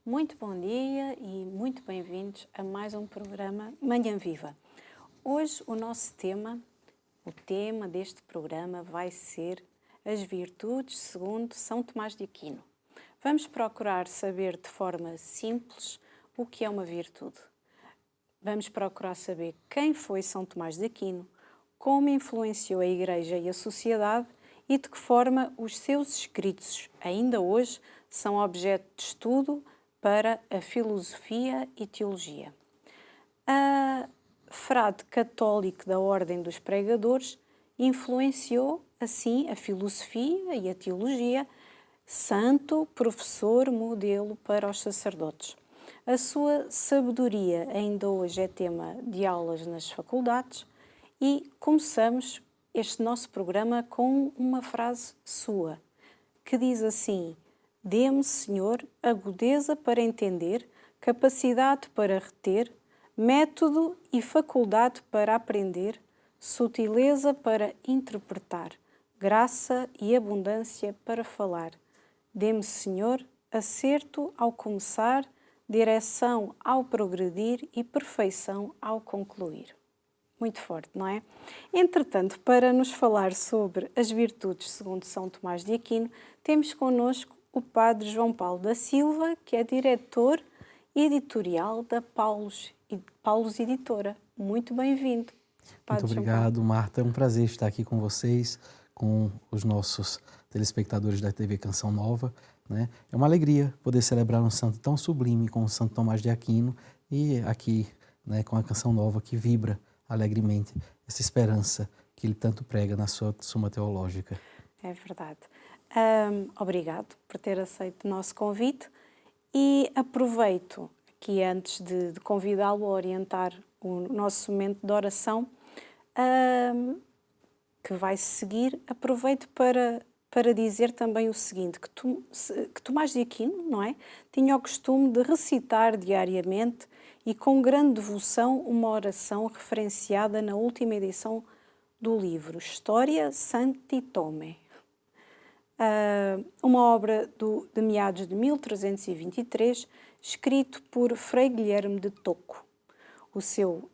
Muito bom dia e muito bem-vindos a mais um programa Manhã Viva. Hoje o tema deste programa vai ser as virtudes segundo São Tomás de Aquino. Vamos procurar saber de forma simples o que é uma virtude. Vamos procurar saber quem foi São Tomás de Aquino, como influenciou a Igreja e a sociedade e de que forma os seus escritos, ainda hoje, são objeto de estudo para a filosofia e teologia. A frade católico da Ordem dos Pregadores influenciou, assim, a filosofia e a teologia, santo, professor, modelo para os sacerdotes. A sua sabedoria ainda hoje é tema de aulas nas faculdades e começamos este nosso programa com uma frase sua, que diz assim: dê-me, Senhor, agudeza para entender, capacidade para reter, método e faculdade para aprender, sutileza para interpretar, graça e abundância para falar. Dê-me, Senhor, acerto ao começar, direção ao progredir e perfeição ao concluir. Muito forte, não é? Entretanto, para nos falar sobre as virtudes segundo São Tomás de Aquino, temos connosco o Padre João Paulo da Silva, que é diretor editorial da Paulus Editora. Muito bem-vindo, Padre Muito João obrigado, Paulo. Marta. É um prazer estar aqui com vocês, com os nossos telespectadores da TV Canção Nova, né? É uma alegria poder celebrar um santo tão sublime como Santo Tomás de Aquino e aqui, né, com a Canção Nova que vibra alegremente essa esperança que ele tanto prega na sua Suma Teológica. É verdade. Obrigado por ter aceito o nosso convite e aproveito aqui, antes de convidá-lo a orientar o nosso momento de oração, que vai seguir, aproveito para dizer também o seguinte, que Tomás de Aquino, não é? Tinha o costume de recitar diariamente e com grande devoção uma oração referenciada na última edição do livro Historia Sancti Tome, uma obra de meados de 1323, escrito por Frei Guilherme de Tocco.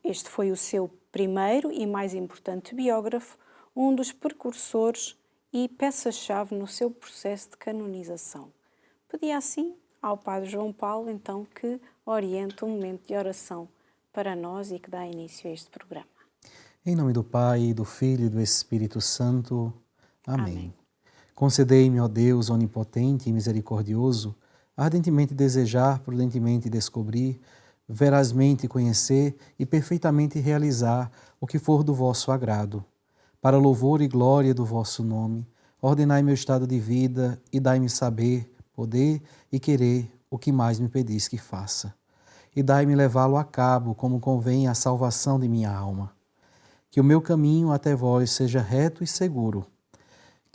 Este foi o seu primeiro e mais importante biógrafo, um dos precursores e peça-chave no seu processo de canonização. Pedi assim ao Padre João Paulo, então, que oriente um momento de oração para nós e que dá início a este programa. Em nome do Pai, do Filho e do Espírito Santo. Amém. Amém. Concedei-me, ó Deus onipotente e misericordioso, ardentemente desejar, prudentemente descobrir, verazmente conhecer e perfeitamente realizar o que for do vosso agrado. Para louvor e glória do vosso nome, ordenai meu estado de vida e dai-me saber, poder e querer o que mais me pedis que faça. E dai-me levá-lo a cabo como convém à salvação de minha alma. Que o meu caminho até vós seja reto e seguro,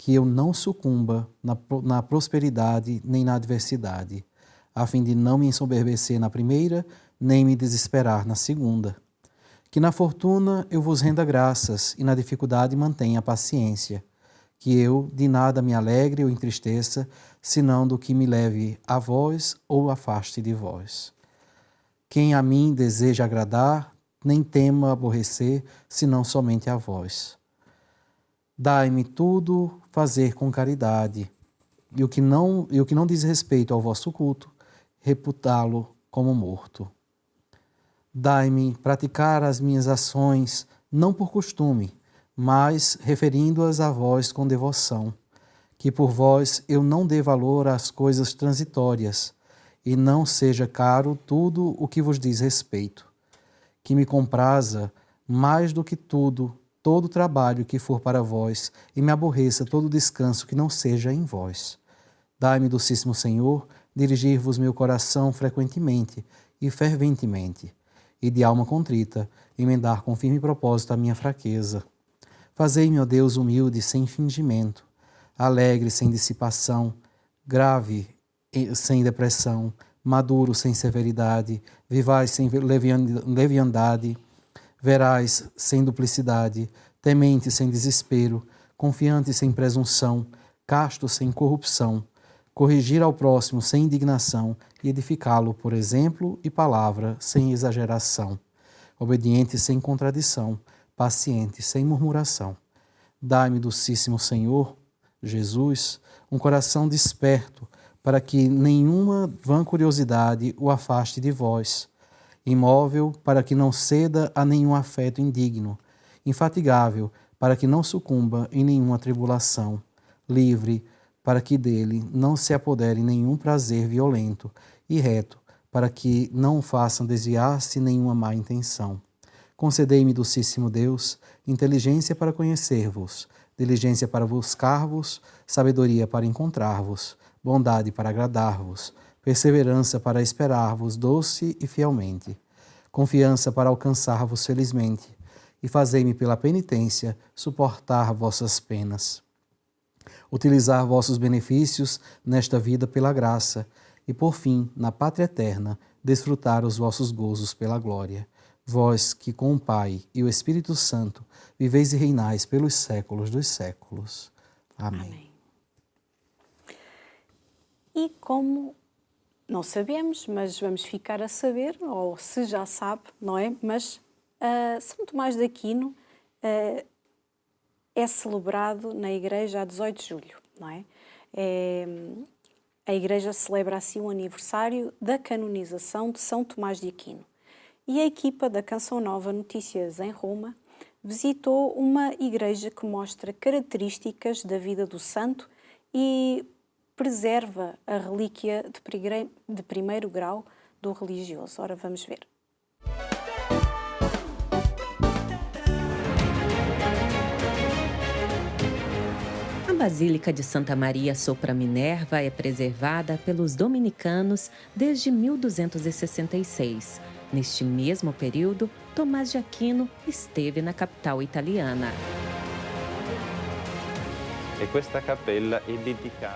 que eu não sucumba na prosperidade nem na adversidade, a fim de não me ensoberbecer na primeira, nem me desesperar na segunda. Que na fortuna eu vos renda graças e na dificuldade mantenha a paciência. Que eu de nada me alegre ou entristeça, senão do que me leve a vós ou afaste de vós. Quem a mim deseja agradar, nem tema aborrecer, senão somente a vós. Dai-me tudo fazer com caridade, e o que não diz respeito ao vosso culto, reputá-lo como morto. Dai-me praticar as minhas ações, não por costume, mas referindo-as a vós com devoção, que por vós eu não dê valor às coisas transitórias, e não seja caro tudo o que vos diz respeito. Que me compraza mais do que tudo, todo o trabalho que for para vós, e me aborreça todo descanso que não seja em vós. Dai-me, docíssimo Senhor, dirigir-vos meu coração frequentemente e ferventemente, e de alma contrita, emendar com firme propósito a minha fraqueza. Fazei-me, ó Deus, humilde, sem fingimento, alegre, sem dissipação, grave, sem depressão, maduro, sem severidade, vivaz, sem leviandade, veraz, sem duplicidade, temente, sem desespero, confiante, sem presunção, casto, sem corrupção, corrigir ao próximo sem indignação e edificá-lo por exemplo e palavra sem exageração, obediente sem contradição, paciente sem murmuração. Dai-me, docíssimo Senhor, Jesus, um coração desperto, para que nenhuma vã curiosidade o afaste de vós, imóvel para que não ceda a nenhum afeto indigno, infatigável para que não sucumba em nenhuma tribulação, livre para que dele não se apodere nenhum prazer violento, e reto para que não o façam desviar-se nenhuma má intenção. Concedei-me, docíssimo Deus, inteligência para conhecer-vos, diligência para buscar-vos, sabedoria para encontrar-vos, bondade para agradar-vos, perseverança para esperar-vos doce e fielmente, confiança para alcançar-vos felizmente, e fazei-me pela penitência suportar vossas penas. Utilizar vossos benefícios nesta vida pela graça, e por fim, na pátria eterna, desfrutar os vossos gozos pela glória. Vós que com o Pai e o Espírito Santo viveis e reinais pelos séculos dos séculos. Amém. Amém. E como não sabemos, mas vamos ficar a saber, ou se já sabe, não é? Mas São Tomás de Aquino é celebrado na Igreja a 18 de julho, não é? A Igreja celebra assim o aniversário da canonização de São Tomás de Aquino. E a equipa da Canção Nova Notícias em Roma visitou uma igreja que mostra características da vida do santo e preserva a relíquia de primeiro grau do religioso. Ora, vamos ver. A Basílica de Santa Maria sopra Minerva é preservada pelos dominicanos desde 1266. Neste mesmo período, Tomás de Aquino esteve na capital italiana.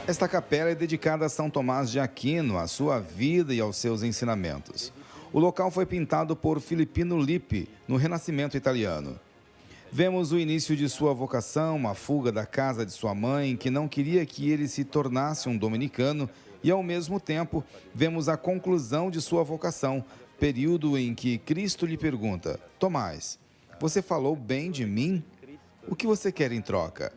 Esta capela é dedicada a São Tomás de Aquino, à sua vida e aos seus ensinamentos. O local foi pintado por Filippino Lippi, no Renascimento italiano. Vemos o início de sua vocação, a fuga da casa de sua mãe, que não queria que ele se tornasse um dominicano, e ao mesmo tempo vemos a conclusão de sua vocação, período em que Cristo lhe pergunta: Tomás, você falou bem de mim? O que você quer em troca?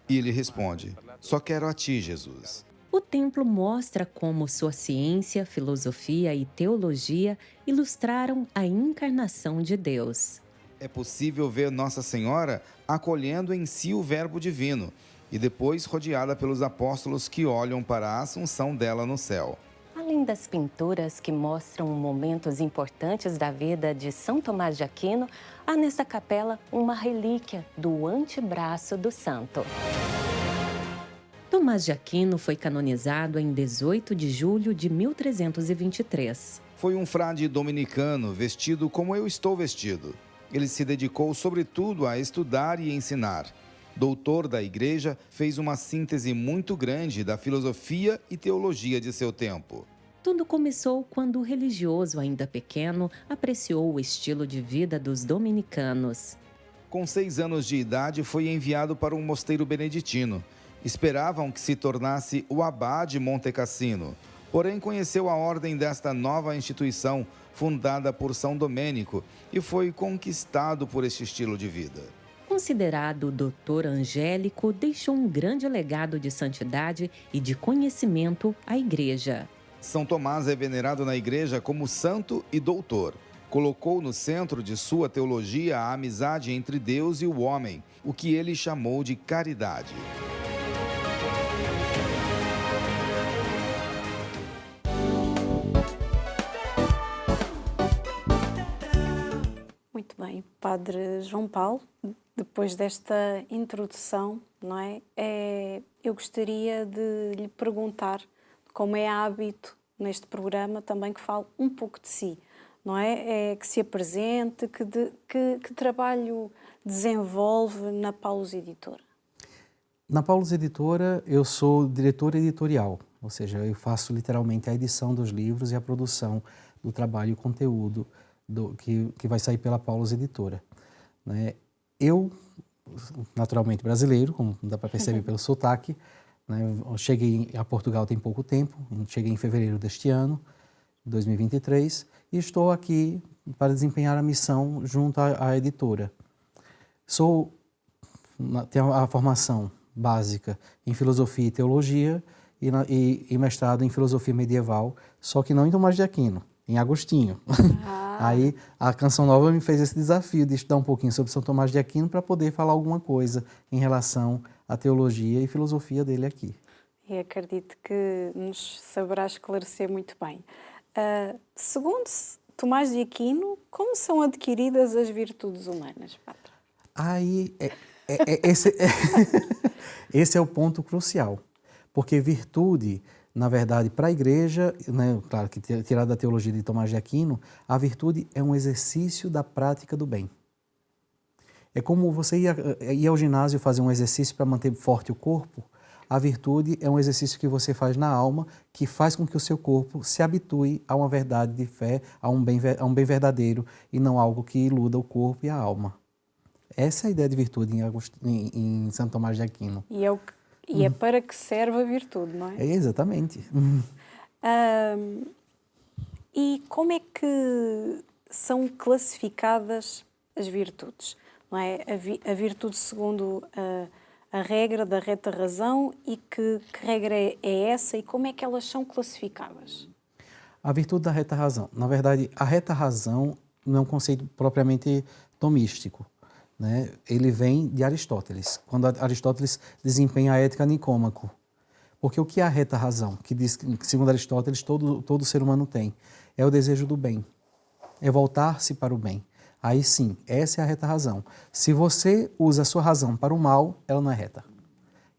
E ele responde: só quero a ti, Jesus. O templo mostra como sua ciência, filosofia e teologia ilustraram a encarnação de Deus. É possível ver Nossa Senhora acolhendo em si o Verbo Divino e depois rodeada pelos apóstolos que olham para a assunção dela no céu. Além das pinturas que mostram momentos importantes da vida de São Tomás de Aquino, há nesta capela uma relíquia do antebraço do santo. Tomás de Aquino foi canonizado em 18 de julho de 1323. Foi um frade dominicano vestido como eu estou vestido. Ele se dedicou sobretudo a estudar e ensinar. Doutor da Igreja, fez uma síntese muito grande da filosofia e teologia de seu tempo. Tudo começou quando o religioso, ainda pequeno, apreciou o estilo de vida dos dominicanos. Com 6 anos de idade, foi enviado para um mosteiro beneditino. Esperavam que se tornasse o abade Monte Cassino. Porém, conheceu a ordem desta nova instituição, fundada por São Domênico, e foi conquistado por este estilo de vida. Considerado doutor angélico, deixou um grande legado de santidade e de conhecimento à Igreja. São Tomás é venerado na Igreja como santo e doutor. Colocou no centro de sua teologia a amizade entre Deus e o homem, o que ele chamou de caridade. Muito bem, Padre João Paulo, depois desta introdução, não é? Eu gostaria de lhe perguntar, como é hábito neste programa, também que fale um pouco de si, não é? Que se apresente, que trabalho desenvolve na Paulus Editora? Na Paulus Editora, eu sou diretor editorial, ou seja, eu faço literalmente a edição dos livros e a produção do trabalho e conteúdo que vai sair pela Paulus Editora. Né? Eu, naturalmente brasileiro, como dá para perceber pelo sotaque, né? Eu cheguei a Portugal tem pouco tempo, cheguei em fevereiro deste ano, 2023, e estou aqui para desempenhar a missão junto à editora. Tenho a formação básica em filosofia e teologia e mestrado em filosofia medieval, só que não em Tomás de Aquino, em Agostinho. Aí a Canção Nova me fez esse desafio de estudar um pouquinho sobre São Tomás de Aquino para poder falar alguma coisa em relação à teologia e filosofia dele aqui. E acredito que nos saberá esclarecer muito bem. Segundo Tomás de Aquino, como são adquiridas as virtudes humanas, Padre? Aí, esse é o ponto crucial, porque virtude, na verdade, para a igreja, né, claro que tirado da teologia de Tomás de Aquino, a virtude é um exercício da prática do bem. É como você ir ao ginásio fazer um exercício para manter forte o corpo. A virtude é um exercício que você faz na alma, que faz com que o seu corpo se habitue a uma verdade de fé, a um bem verdadeiro, e não algo que iluda o corpo e a alma. Essa é a ideia de virtude em Santo Tomás de Aquino. E é para que serve a virtude, não é? Exatamente. E como é que são classificadas as virtudes? Não é? A virtude segundo a regra da reta razão, e que regra é essa e como é que elas são classificadas? A virtude da reta razão. Na verdade, a reta razão não é um conceito propriamente tomístico, né? Ele vem de Aristóteles, quando Aristóteles desempenha a Ética Nicômaco. Porque o que é a reta razão? Que diz que, segundo Aristóteles, todo ser humano tem. É o desejo do bem. É voltar-se para o bem. Aí sim, essa é a reta razão. Se você usa a sua razão para o mal, ela não é reta.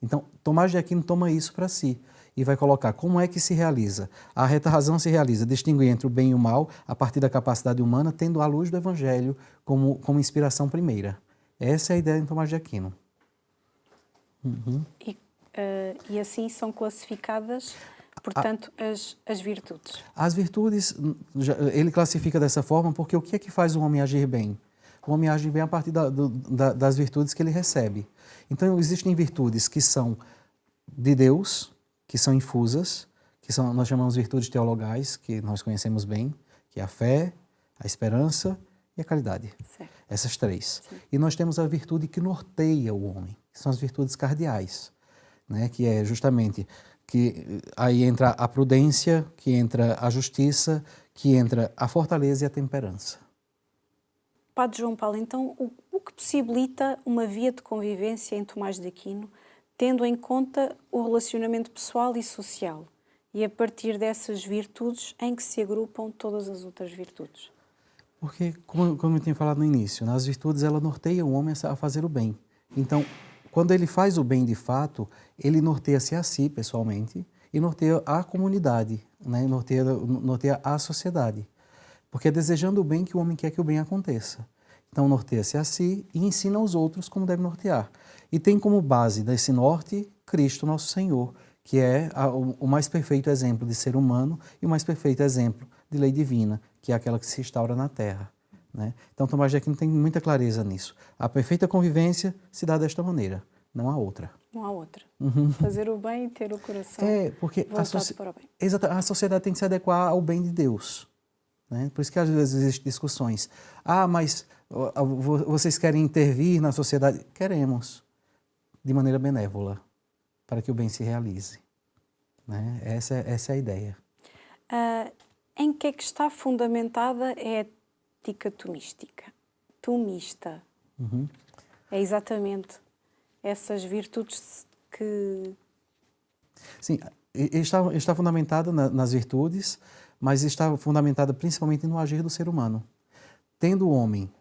Então, Tomás de Aquino toma isso para si e vai colocar como é que se realiza. A reta razão se realiza distinguir entre o bem e o mal a partir da capacidade humana, tendo a luz do Evangelho como inspiração primeira. Essa é a ideia de Tomás de Aquino. E assim são classificadas, portanto, as virtudes. As virtudes, ele classifica dessa forma porque o que é que faz o homem agir bem? O homem age bem a partir das virtudes que ele recebe. Então, existem virtudes que são de Deus, que são infusas, nós chamamos virtudes teologais, que nós conhecemos bem, que é a fé, a esperança e a caridade. Certo. Essas três. Sim. E nós temos a virtude que norteia o homem, que são as virtudes cardeais, né? Que é justamente que aí entra a prudência, que entra a justiça, que entra a fortaleza e a temperança. Padre João Paulo, então, o que possibilita uma via de convivência em Tomás de Aquino, tendo em conta o relacionamento pessoal e social, e a partir dessas virtudes em que se agrupam todas as outras virtudes? Porque, como eu tinha falado no início, as virtudes ela norteiam o homem a fazer o bem. Então, quando ele faz o bem de fato, ele norteia-se a si pessoalmente e norteia a comunidade, né? norteia a sociedade. Porque é desejando o bem que o homem quer que o bem aconteça. Então, norteia-se a si e ensina aos outros como deve nortear. E tem como base desse norte Cristo, nosso Senhor, que é o mais perfeito exemplo de ser humano e o mais perfeito exemplo de lei divina, que é aquela que se instaura na terra, né? Então, Tomás de Aquino tem muita clareza nisso. A perfeita convivência se dá desta maneira, não há outra. Não há outra. Fazer o bem e ter o coração Porque voltado para o bem. Exato, a sociedade tem que se adequar ao bem de Deus, né? Por isso que às vezes existem discussões. Mas vocês querem intervir na sociedade? Queremos, de maneira benévola, para que o bem se realize, né? Essa é a ideia. Em que é que está fundamentada a ética tomista? É exatamente essas virtudes que... Sim, está fundamentada nas virtudes, mas está fundamentada principalmente no agir do ser humano. Tendo o homem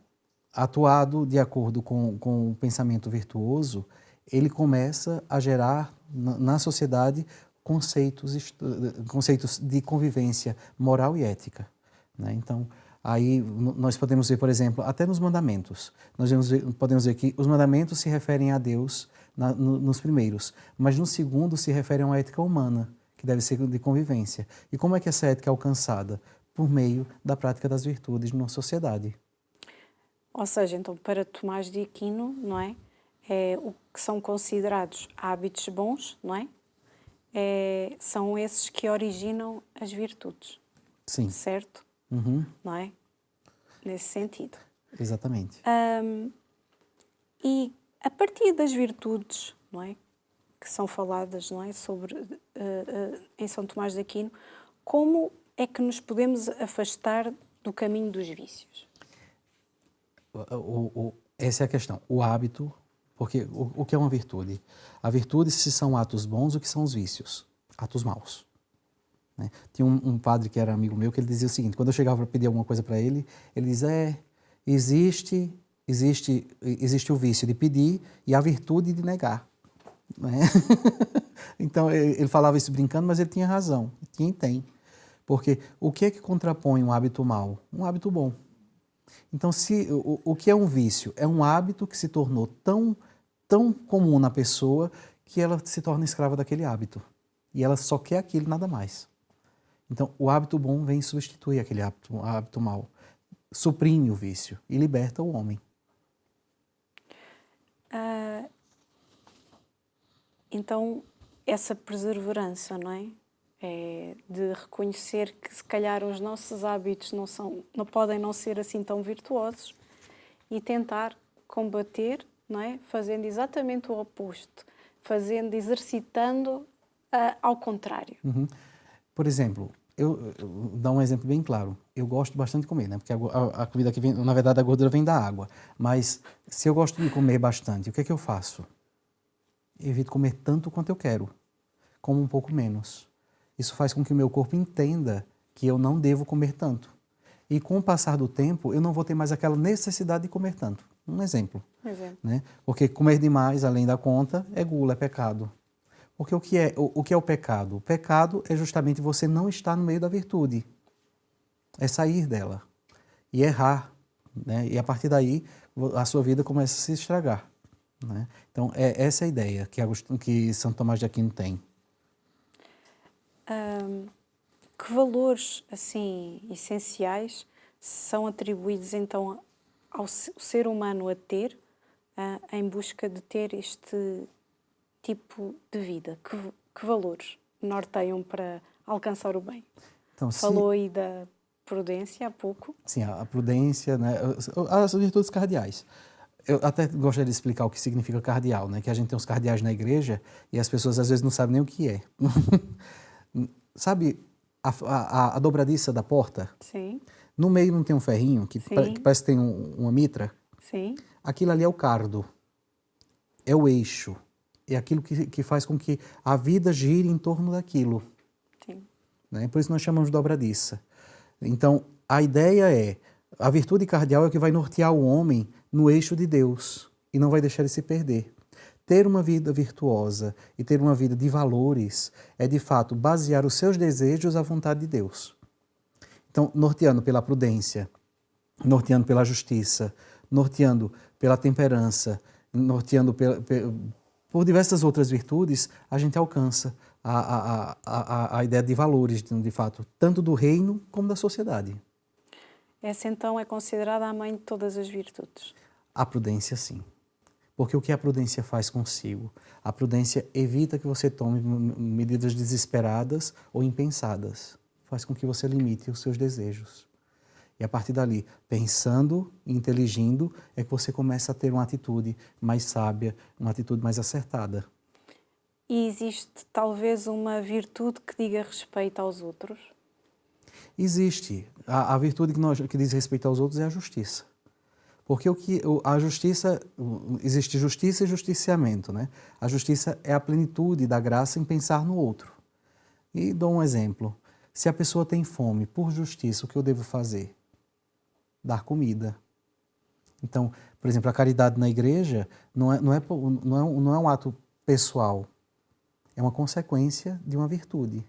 atuado de acordo com o pensamento virtuoso, ele começa a gerar na sociedade conceitos de convivência moral e ética, né? Então, aí nós podemos ver, por exemplo, até nos mandamentos. Podemos ver que os mandamentos se referem a Deus nos primeiros, mas no segundo se referem a uma ética humana, que deve ser de convivência. E como é que essa ética é alcançada? Por meio da prática das virtudes numa sociedade. Ou seja, então, para Tomás de Aquino, não é? O que são considerados hábitos bons, não é? são esses que originam as virtudes. Sim. Certo? Uhum. Não é? Nesse sentido. Exatamente. E a partir das virtudes, não é, que são faladas, não é, em São Tomás de Aquino, como é que nos podemos afastar do caminho dos vícios? Essa é a questão. O hábito, porque o que é uma virtude? A virtude, se são atos bons, o que são os vícios? Atos maus. Né? Tinha um padre que era amigo meu que ele dizia o seguinte: quando eu chegava para pedir alguma coisa para ele, ele dizia: existe o vício de pedir e a virtude de negar. Né? Então, ele falava isso brincando, mas ele tinha razão. Tem. Porque o que é que contrapõe um hábito mau? Um hábito bom. Então, o que é um vício? É um hábito que se tornou tão comum na pessoa que ela se torna escrava daquele hábito. E ela só quer aquilo, nada mais. Então, o hábito bom vem substituir aquele hábito mau. Suprime o vício e liberta o homem. Então, essa perseverança, não é? De reconhecer que se calhar os nossos hábitos não podem não ser assim tão virtuosos e tentar combater, não é? Fazendo exatamente o oposto, exercitando ao contrário. Uhum. Por exemplo, eu dar um exemplo bem claro. Eu gosto bastante de comer, né? Porque a comida que vem, na verdade, a gordura vem da água. Mas se eu gosto de comer bastante, o que é que eu faço? Evito comer tanto quanto eu quero, como um pouco menos. Isso faz com que o meu corpo entenda que eu não devo comer tanto. E com o passar do tempo, eu não vou ter mais aquela necessidade de comer tanto. Um exemplo. Né? Porque comer demais, além da conta, é gula, é pecado. Porque o que é o pecado? O pecado é justamente você não estar no meio da virtude. É sair dela. E errar. Né? E a partir daí, a sua vida começa a se estragar. Né? Então, é essa a ideia que Santo Tomás de Aquino tem. Que valores assim essenciais são atribuídos então ao ser humano a ter em busca de ter este tipo de vida? Que valores norteiam para alcançar o bem? Então, Falou aí da prudência há pouco. Sim, a prudência, né? As virtudes cardeais. Eu até gostaria de explicar o que significa cardeal, né? Que a gente tem os cardeais na igreja e as pessoas às vezes não sabem nem o que é. Sabe a dobradiça da porta? Sim. No meio não tem um ferrinho que parece que tem uma mitra? Sim. Aquilo ali é o cardo, é o eixo, é aquilo que faz com que a vida gire em torno daquilo. Sim. Né? Por isso nós chamamos de dobradiça. Então, a ideia é, a virtude cardeal é o que vai nortear o homem no eixo de Deus e não vai deixar ele se perder. Ter uma vida virtuosa e ter uma vida de valores é, de fato, basear os seus desejos à vontade de Deus. Então, norteando pela prudência, norteando pela justiça, norteando pela temperança, norteando por diversas outras virtudes, a gente alcança a ideia de valores, de fato, tanto do reino como da sociedade. Essa então é considerada a mãe de todas as virtudes? A prudência, sim. Porque o que a prudência faz consigo? A prudência evita que você tome medidas desesperadas ou impensadas. Faz com que você limite os seus desejos. E a partir dali, pensando e inteligindo, é que você começa a ter uma atitude mais sábia, uma atitude mais acertada. E existe talvez uma virtude que diga respeito aos outros? Existe. A virtude que diz respeito aos outros é a justiça. Porque a justiça, existe justiça e justiciamento, né? A justiça é a plenitude da graça em pensar no outro. E dou um exemplo. Se a pessoa tem fome, por justiça, o que eu devo fazer? Dar comida. Então, por exemplo, a caridade na igreja não é um ato pessoal, é uma consequência de uma virtude.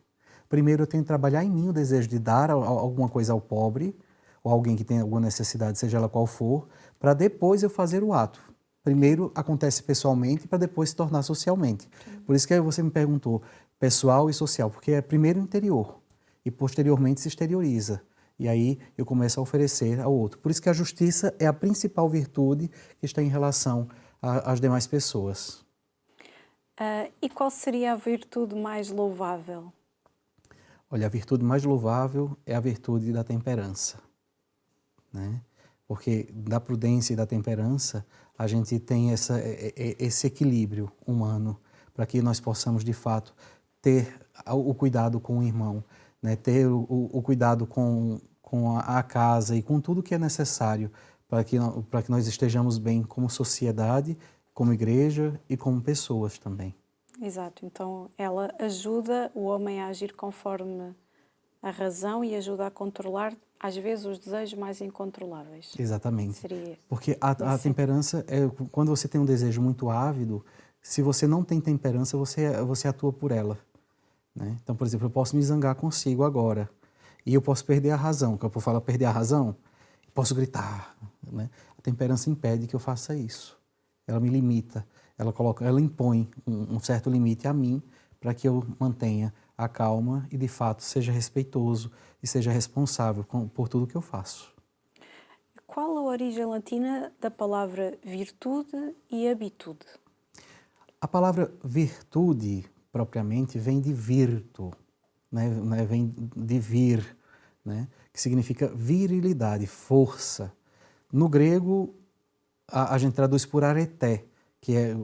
Primeiro eu tenho que trabalhar em mim o desejo de dar alguma coisa ao pobre, ou alguém que tem alguma necessidade, seja ela qual for, para depois eu fazer o ato. Primeiro acontece pessoalmente para depois se tornar socialmente. Por isso que você me perguntou, pessoal e social, porque é primeiro interior e posteriormente se exterioriza. E aí eu começo a oferecer ao outro. Por isso que a justiça é a principal virtude que está em relação às demais pessoas. E qual seria a virtude mais louvável? Olha, a virtude mais louvável é a virtude da temperança, né? Porque da prudência e da temperança a gente tem esse equilíbrio humano para que nós possamos, de fato, ter o cuidado com o irmão, né? Ter o cuidado com a casa e com tudo que é necessário para que nós estejamos bem como sociedade, como igreja e como pessoas também. Exato, então ela ajuda o homem a agir conforme a razão e ajuda a controlar, às vezes, os desejos mais incontroláveis. Exatamente. Seria Porque a temperança, quando você tem um desejo muito ávido, se você não tem temperança, você atua por ela, né? Então, por exemplo, eu posso me zangar consigo agora e eu posso perder a razão. Quando eu falo perder a razão, posso gritar, né? A temperança impede que eu faça isso. Ela me limita, ela impõe um certo limite a mim para que eu mantenha a calma e, de fato, seja respeitoso e seja responsável por tudo que eu faço. Qual a origem latina da palavra virtude e habitude? A palavra virtude, propriamente, vem de virtu, né? Vem de vir, né? Que significa virilidade, força. No grego, a gente traduz por areté, que é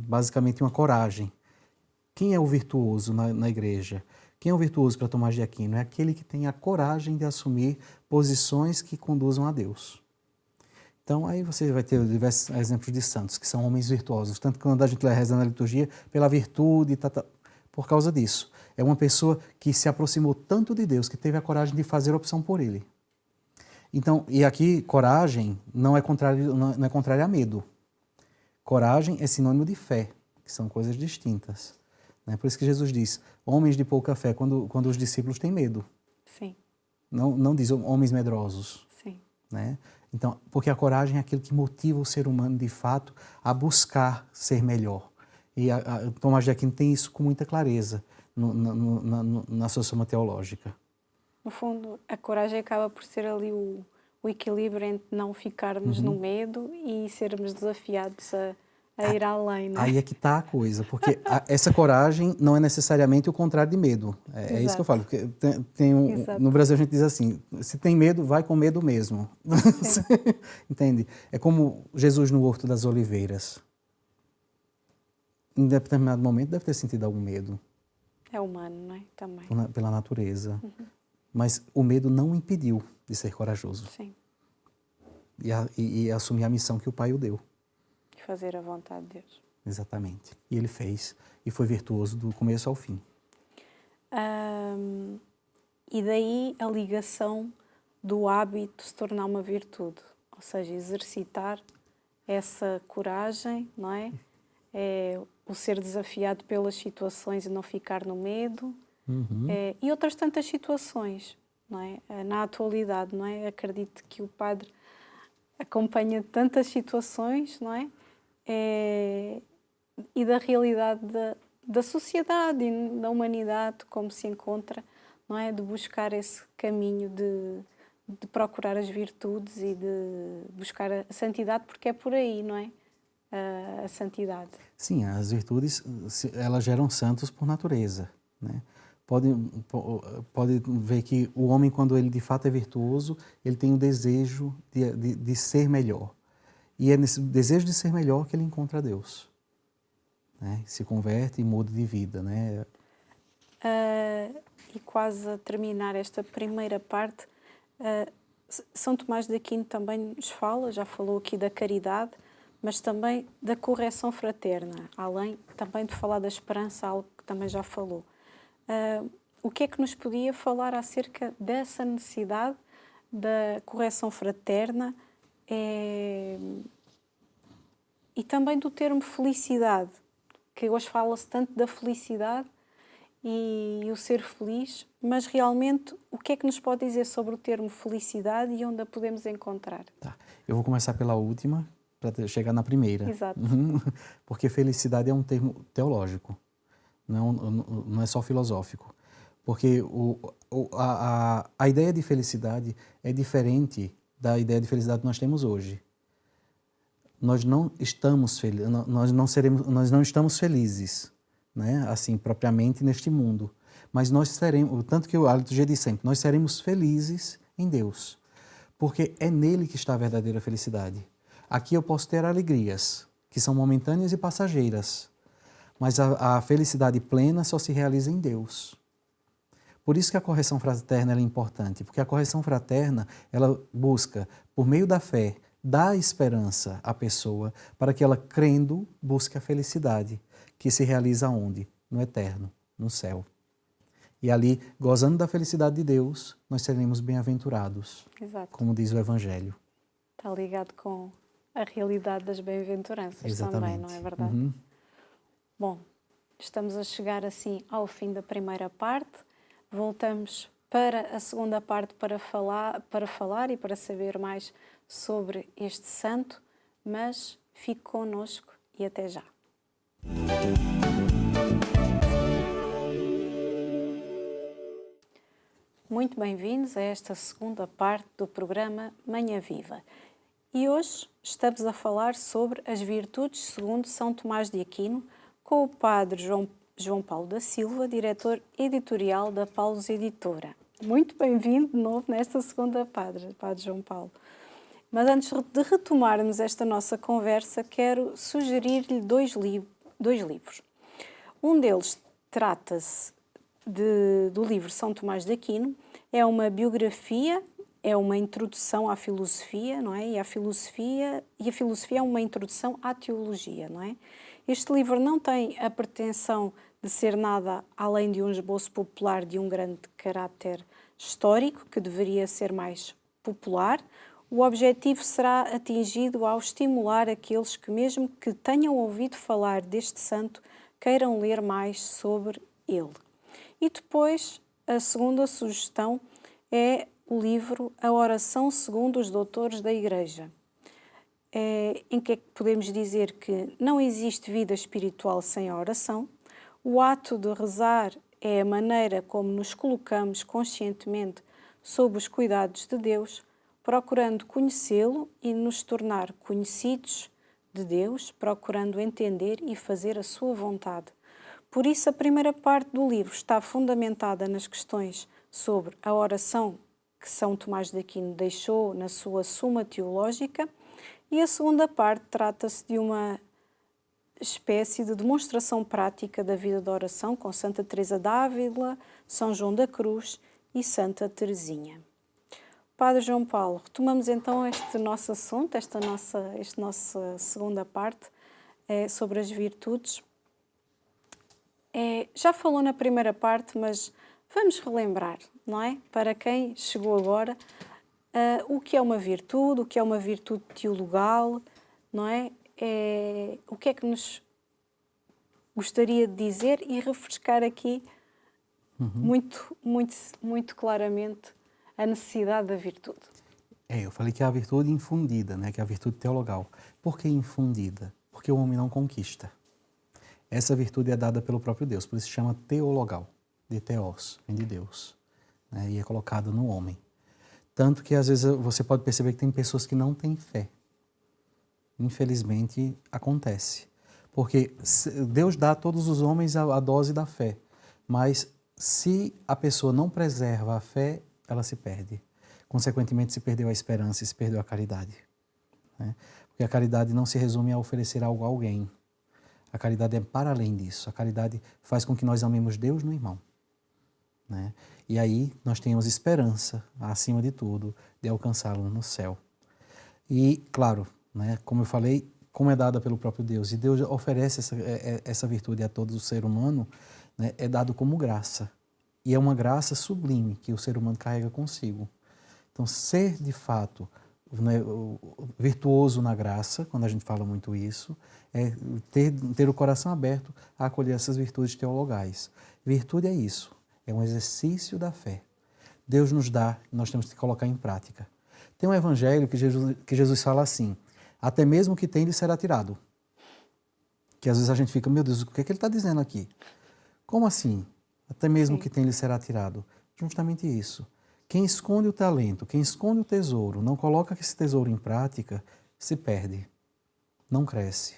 basicamente uma coragem. Quem é o virtuoso na igreja? Quem é o virtuoso para Tomás de Aquino? É aquele que tem a coragem de assumir posições que conduzam a Deus. Então, aí você vai ter diversos exemplos de santos, que são homens virtuosos. Tanto que quando a gente reza na liturgia, pela virtude, por causa disso. É uma pessoa que se aproximou tanto de Deus, que teve a coragem de fazer a opção por Ele. Então, e aqui, coragem não é contrário a medo. Coragem é sinônimo de fé, que são coisas distintas. Né? Por isso que Jesus diz, homens de pouca fé, quando os discípulos têm medo. Sim. Não diz homens medrosos. Sim. Né? Então, porque a coragem é aquilo que motiva o ser humano, de fato, a buscar ser melhor. E Tomás de Aquino tem isso com muita clareza na sua Soma Teológica. No fundo, a coragem acaba por ser ali o equilíbrio entre não ficarmos no medo e sermos desafiados a ir além, não é? Aí é que está a coisa, porque essa coragem não é necessariamente o contrário de medo. É isso que eu falo. Porque no Brasil a gente diz assim, se tem medo, vai com medo mesmo. Entende? É como Jesus no Horto das Oliveiras. Em determinado momento deve ter sentido algum medo. É humano, não é? Também. Pela natureza. Mas o medo não o impediu de ser corajoso. Sim. E assumir a missão que o Pai o deu. E fazer a vontade de Deus. Exatamente. E ele fez. E foi virtuoso do começo ao fim. E daí a ligação do hábito se tornar uma virtude. Ou seja, exercitar essa coragem, não é? É o ser desafiado pelas situações e não ficar no medo. E outras tantas situações, não é? Na atualidade, não é? Acredito que o padre acompanha tantas situações, não é? E da realidade da sociedade e da humanidade, como se encontra, não é? De buscar esse caminho de procurar as virtudes e de buscar a santidade, porque é por aí, não é? A santidade. Sim, as virtudes, elas geram santos por natureza, né? Pode ver que o homem, quando ele de fato é virtuoso, ele tem o desejo de ser melhor. E é nesse desejo de ser melhor que ele encontra Deus. Né? Se converte e muda de vida. Né? E quase a terminar esta primeira parte, São Tomás de Aquino também nos fala, já falou aqui da caridade, mas também da correção fraterna, além também de falar da esperança, algo que também já falou. O que é que nos podia falar acerca dessa necessidade da correção fraterna e também do termo felicidade, que hoje fala-se tanto da felicidade e o ser feliz, mas realmente o que é que nos pode dizer sobre o termo felicidade e onde a podemos encontrar? Tá. Eu vou começar pela última para chegar na primeira. Exato. Porque felicidade é um termo teológico. Não é só filosófico. Porque a ideia de felicidade é diferente da ideia de felicidade que nós temos hoje. nós não estamos felizes, né? Assim, propriamente neste mundo. Mas nós seremos, tanto que a liturgia diz sempre, nós seremos felizes em Deus, porque é nele que está a verdadeira felicidade. Aqui eu posso ter alegrias, que são momentâneas e passageiras, mas a felicidade plena só se realiza em Deus. Por isso que a correção fraterna é importante, porque a correção fraterna, ela busca, por meio da fé, dar esperança à pessoa, para que ela, crendo, busque a felicidade, que se realiza onde? No eterno, no céu. E ali, gozando da felicidade de Deus, nós seremos bem-aventurados, como diz o Evangelho. Está ligado com a realidade das bem-aventuranças também, não é verdade? Uhum. Bom, estamos a chegar assim ao fim da primeira parte. Voltamos para a segunda parte para falar e para saber mais sobre este santo, mas fique connosco e até já. Muito bem-vindos a esta segunda parte do programa Manhã Viva. E hoje estamos a falar sobre as virtudes segundo São Tomás de Aquino, com o Padre João Paulo da Silva, diretor editorial da Paulus Editora. Muito bem-vindo de novo nesta segunda Padre João Paulo. Mas antes de retomarmos esta nossa conversa, quero sugerir-lhe dois livros. Um deles trata-se do livro São Tomás de Aquino, é uma biografia, é uma introdução à filosofia, não é? E a filosofia é uma introdução à teologia, não é? Este livro não tem a pretensão de ser nada além de um esboço popular de um grande caráter histórico, que deveria ser mais popular. O objetivo será atingido ao estimular aqueles que, mesmo que tenham ouvido falar deste santo, queiram ler mais sobre ele. E depois, a segunda sugestão é o livro A Oração segundo os Doutores da Igreja, em que podemos dizer que não existe vida espiritual sem a oração. O ato de rezar é a maneira como nos colocamos conscientemente sob os cuidados de Deus, procurando conhecê-lo e nos tornar conhecidos de Deus, procurando entender e fazer a sua vontade. Por isso, a primeira parte do livro está fundamentada nas questões sobre a oração que São Tomás de Aquino deixou na sua Suma Teológica, e a segunda parte trata-se de uma espécie de demonstração prática da vida de oração com Santa Teresa d'Ávila, São João da Cruz e Santa Teresinha. Padre João Paulo, retomamos então este nosso assunto, esta nossa segunda parte sobre as virtudes. Já falou na primeira parte, mas vamos relembrar, não é? Para quem chegou agora, o que é uma virtude, o que é uma virtude teologal, não é? O que é que nos gostaria de dizer e refrescar aqui muito claramente a necessidade da virtude. Eu falei que é a virtude infundida, né? Que é a virtude teologal. Por que infundida? Porque o homem não conquista. Essa virtude é dada pelo próprio Deus, por isso se chama teologal, de teos, vem de Deus, né? E é colocada no homem. Tanto que às vezes você pode perceber que tem pessoas que não têm fé. Infelizmente acontece. Porque Deus dá a todos os homens a dose da fé, mas se a pessoa não preserva a fé, ela se perde. Consequentemente, se perdeu a esperança e se perdeu a caridade, né? Porque a caridade não se resume a oferecer algo a alguém. A caridade é para além disso. A caridade faz com que nós amemos Deus no irmão, né? E aí nós temos esperança, acima de tudo, de alcançá-lo no céu. E, claro, né, como eu falei, como é dada pelo próprio Deus, e Deus oferece essa virtude a todo o ser humano, né, é dado como graça. E é uma graça sublime que o ser humano carrega consigo. Então, ser de fato, né, virtuoso na graça, quando a gente fala muito isso, é ter o coração aberto a acolher essas virtudes teologais. Virtude é isso, é um exercício da fé. Deus nos dá, nós temos que colocar em prática. Tem um evangelho que Jesus fala assim, até mesmo o que tem lhe será tirado. Que às vezes a gente fica, meu Deus, o que é que ele está dizendo aqui? Como assim? Até mesmo o que tem lhe será tirado. Justamente isso. Quem esconde o talento, quem esconde o tesouro, não coloca esse tesouro em prática, se perde. não cresce,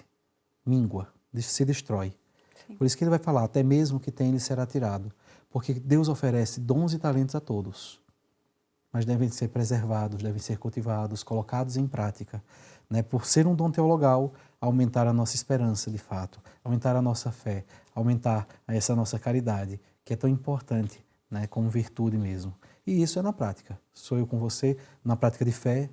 míngua, se destrói. Sim. Por isso que ele vai falar, até mesmo que tem, ele será tirado. Porque Deus oferece dons e talentos a todos, mas devem ser preservados, devem ser cultivados, colocados em prática. Né? Por ser um dom teologal, aumentar a nossa esperança, de fato, aumentar a nossa fé, aumentar essa nossa caridade, que é tão importante, né? Como virtude mesmo. E isso é na prática. Sou eu com você, na prática de fé,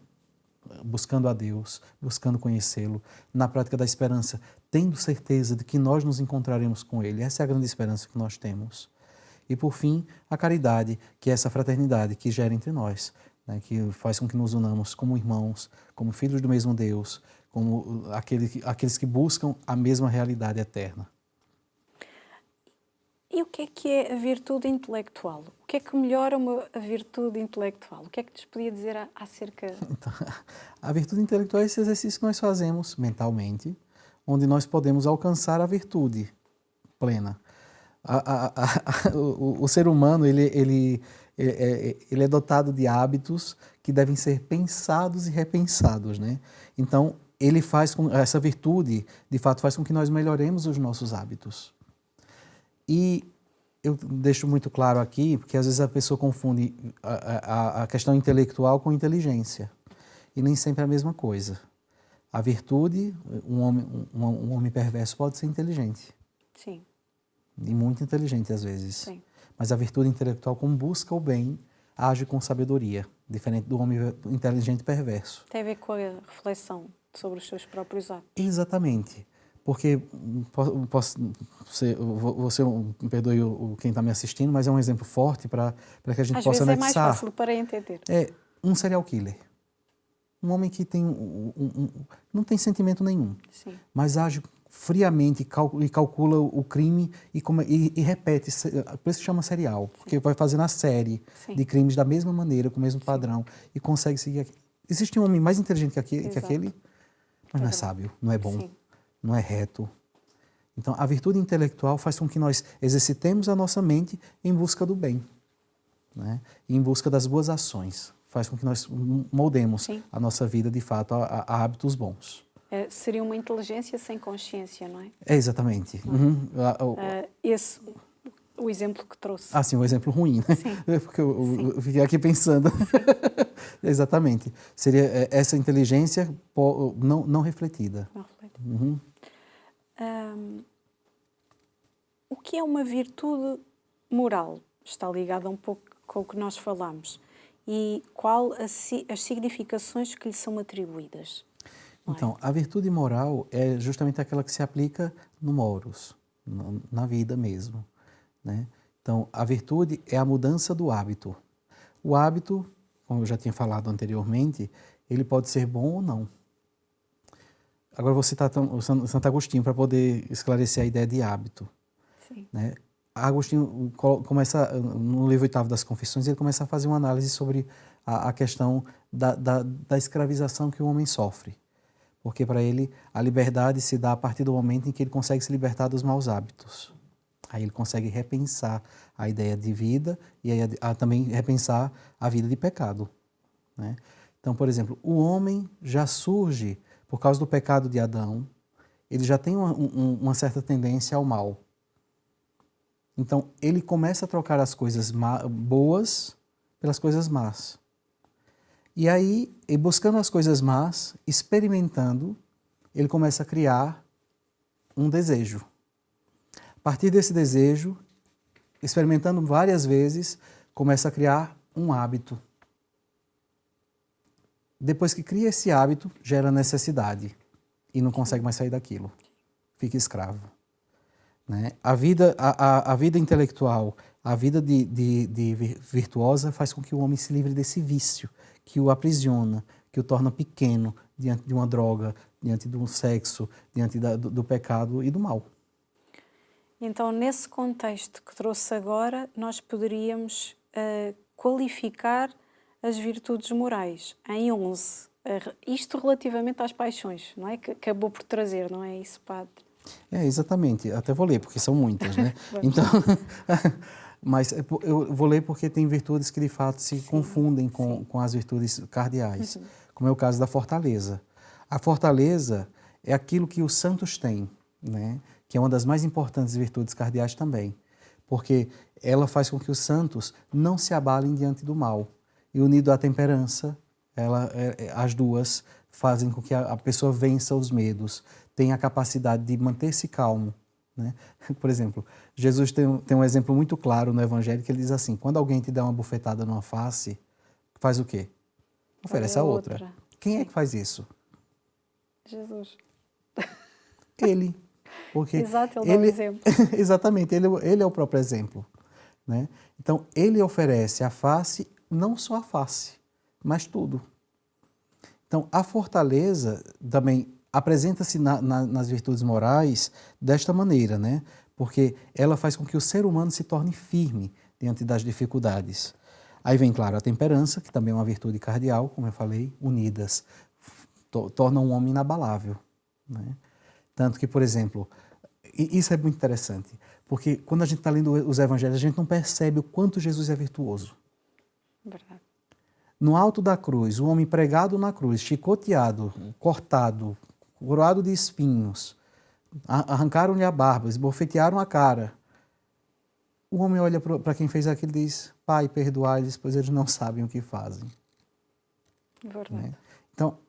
buscando a Deus, buscando conhecê-lo, na prática da esperança, tendo certeza de que nós nos encontraremos com Ele. Essa é a grande esperança que nós temos. E, por fim, a caridade, que é essa fraternidade que gera entre nós, né, que faz com que nos unamos como irmãos, como filhos do mesmo Deus, como aqueles que buscam a mesma realidade eterna. E o que é a virtude intelectual? O que é que melhora a virtude intelectual? O que é que nos podia dizer acerca... Então, a virtude intelectual é esse exercício que nós fazemos mentalmente, onde nós podemos alcançar a virtude plena. O ser humano ele é dotado de hábitos que devem ser pensados e repensados, né? Então, essa virtude, de fato, faz com que nós melhoremos os nossos hábitos. E eu deixo muito claro aqui, porque às vezes a pessoa confunde a questão intelectual com inteligência. E nem sempre é a mesma coisa. A virtude, um homem perverso pode ser inteligente. Sim. E muito inteligente às vezes. Sim. Mas a virtude intelectual, como busca o bem, age com sabedoria, diferente do homem inteligente e perverso. Tem a ver com a reflexão sobre os seus próprios atos. Exatamente. Porque, você me perdoe quem está me assistindo, mas é um exemplo forte para que a gente Às possa vezes é mais anexar. fácil para entender. É um serial killer. Um homem que tem não tem sentimento nenhum, Sim. mas age friamente e calcula o crime e repete. Por isso que chama serial, porque vai fazendo a série de crimes da mesma maneira, com o mesmo padrão, e consegue seguir. Existe um homem mais inteligente que aquele, mas não é sábio, não é bom, não é reto. Então, a virtude intelectual faz com que nós exercitemos a nossa mente em busca do bem, né? E em busca das boas ações. Faz com que nós moldemos a nossa vida, de fato, a hábitos bons. Seria uma inteligência sem consciência, não é? É, exatamente. O exemplo que trouxe. Ah, sim, um exemplo ruim, né? Sim. Porque eu fiquei aqui pensando. Exatamente. Seria essa inteligência não refletida. Não refletida. O que é uma virtude moral? Está ligada um pouco com o que nós falamos. E qual as significações que lhe são atribuídas? Então, a virtude moral é justamente aquela que se aplica no moros, na vida mesmo, né? Então, a virtude é a mudança do hábito. O hábito, como eu já tinha falado anteriormente, ele pode ser bom ou não. Agora vou citar o Santo Agostinho para poder esclarecer a ideia de hábito. Sim. Né? Agostinho começa, no livro 8º das Confissões, ele começa a fazer uma análise sobre a questão da escravização que o homem sofre. Porque para ele a liberdade se dá a partir do momento em que ele consegue se libertar dos maus hábitos. Aí ele consegue repensar a ideia de vida e aí também repensar a vida de pecado, né? Então, por exemplo, o homem já surge, por causa do pecado de Adão, ele já tem uma certa tendência ao mal. Então, ele começa a trocar as coisas boas pelas coisas más. E aí, buscando as coisas más, experimentando, ele começa a criar um desejo. A partir desse desejo, experimentando várias vezes, começa a criar um hábito. Depois que cria esse hábito, gera necessidade e não consegue mais sair daquilo. Fica escravo. Né? A vida intelectual, a vida virtuosa faz com que o homem se livre desse vício, que o aprisiona, que o torna pequeno diante de uma droga, diante do sexo, diante do pecado e do mal. Então, nesse contexto que trouxe agora, nós poderíamos qualificar as virtudes morais em 11. Isto relativamente às paixões, não é? Que acabou por trazer, não é isso, Padre? É, exatamente. Até vou ler, porque são muitas, né? Então, mas eu vou ler porque tem virtudes que, de fato, se confundem com as virtudes cardeais, como é o caso da fortaleza. A fortaleza é aquilo que os santos têm, né? Que é uma das mais importantes virtudes cardeais também, porque ela faz com que os santos não se abalem diante do mal. E unido à temperança, as duas fazem com que a pessoa vença os medos, tenha a capacidade de manter-se calmo, né? Por exemplo, Jesus tem um exemplo muito claro no Evangelho que ele diz assim, quando alguém te dá uma bufetada numa face, faz o quê? Oferece a outra. Quem é que faz isso? Jesus. Ele. Porque Exato, ele dá o exemplo. Exatamente, ele é o próprio exemplo, né? Então, ele oferece a face, não só a face, mas tudo. Então, a fortaleza também apresenta-se nas virtudes morais desta maneira, né? Porque ela faz com que o ser humano se torne firme diante das dificuldades. Aí vem, claro, a temperança, que também é uma virtude cardeal, como eu falei, unidas, torna um homem inabalável, né? Tanto que, por exemplo, isso é muito interessante, porque quando a gente está lendo os evangelhos, a gente não percebe o quanto Jesus é virtuoso. Verdade. No alto da cruz, o homem pregado na cruz, chicoteado, cortado, coroado de espinhos, arrancaram-lhe a barba, esbofetearam a cara. O homem olha para quem fez aquilo e diz, Pai, perdoai-lhes, pois eles não sabem o que fazem. Verdade. Né? Então,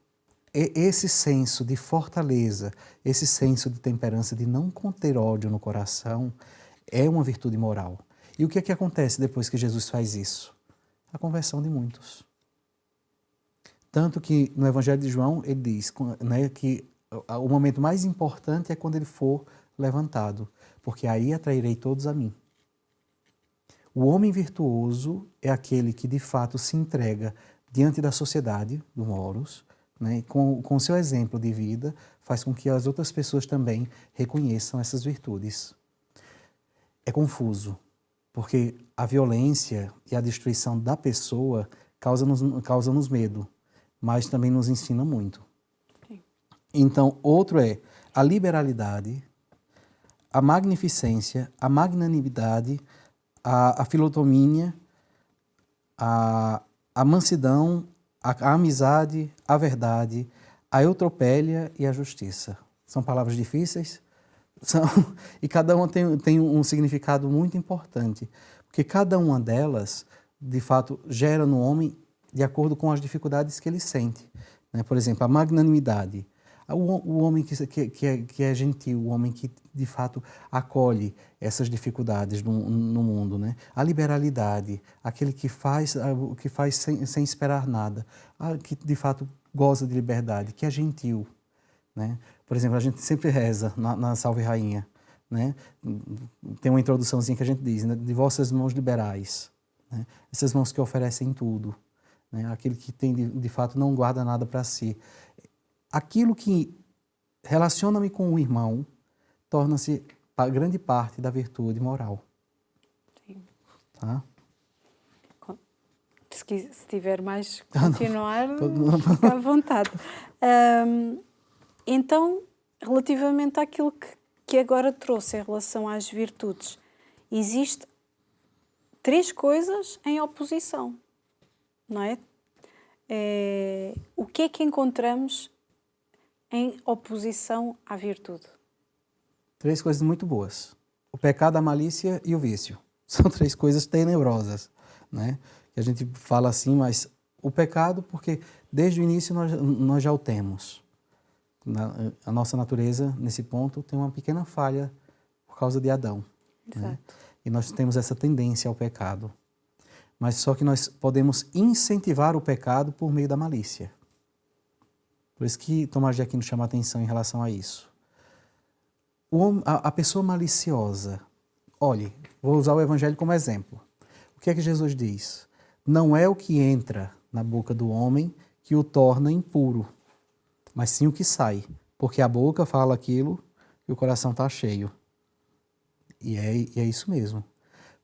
esse senso de fortaleza, esse senso de temperança, de não conter ódio no coração, é uma virtude moral. E o que é que acontece depois que Jesus faz isso? A conversão de muitos. Tanto que no Evangelho de João ele diz, né, que o momento mais importante é quando ele for levantado, porque aí atrairei todos a mim. O homem virtuoso é aquele que de fato se entrega diante da sociedade, do moros, né, com o seu exemplo de vida, faz com que as outras pessoas também reconheçam essas virtudes. É confuso, porque a violência e a destruição da pessoa causa-nos medo, mas também nos ensina muito. Sim. Então, outro é a liberalidade, a magnificência, a magnanimidade, a filotomia, a mansidão, a amizade, a verdade, a eutropélia e a justiça. São palavras difíceis, e cada uma tem um significado muito importante, porque cada uma delas, de fato, gera no homem de acordo com as dificuldades que ele sente. Né? Por exemplo, a magnanimidade. O homem que é gentil, o homem que, de fato, acolhe essas dificuldades no mundo. Né? A liberalidade, aquele que faz sem esperar nada, que, de fato, goza de liberdade, que é gentil. Né? Por exemplo, a gente sempre reza na Salve Rainha. Né? Tem uma introduçãozinha que a gente diz, né? De vossas mãos liberais. Né? Essas mãos que oferecem tudo. Né? Aquele que tem, de fato, não guarda nada para si. Aquilo que relaciona-me com o irmão torna-se grande parte da virtude moral. Sim. Tá? Se tiver mais que continuar, Não. fica à vontade. Então, relativamente àquilo que agora trouxe em relação às virtudes, existem 3 coisas em oposição, não é? O que é que encontramos em oposição à virtude? 3 coisas muito boas. O pecado, a malícia e o vício. São 3 coisas tenebrosas, né? Que a gente fala assim, mas o pecado, porque desde o início nós já o temos. A nossa natureza, nesse ponto, tem uma pequena falha por causa de Adão. Exato. Né? E nós temos essa tendência ao pecado. Mas só que nós podemos incentivar o pecado por meio da malícia. Por isso que Tomás de Aquino chama a atenção em relação a isso. A pessoa maliciosa, olhe, vou usar o Evangelho como exemplo. O que é que Jesus diz? Não é o que entra na boca do homem que o torna impuro, mas sim o que sai, porque a boca fala aquilo e o coração está cheio. E é isso mesmo.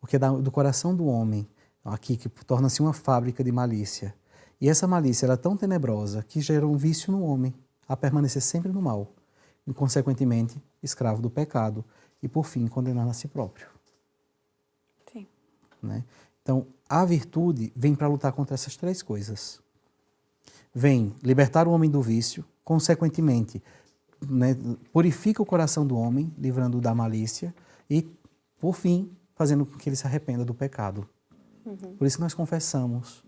Porque do coração do homem, aqui que torna-se uma fábrica de malícia. E essa malícia ela é tão tenebrosa que gera um vício no homem, a permanecer sempre no mal. E, consequentemente, escravo do pecado. E, por fim, condenado a si próprio. Sim. Né? Então, a virtude vem para lutar contra essas 3 coisas. Vem libertar o homem do vício, consequentemente, né, purifica o coração do homem, livrando-o da malícia e, por fim, fazendo com que ele se arrependa do pecado. Por isso que nós confessamos,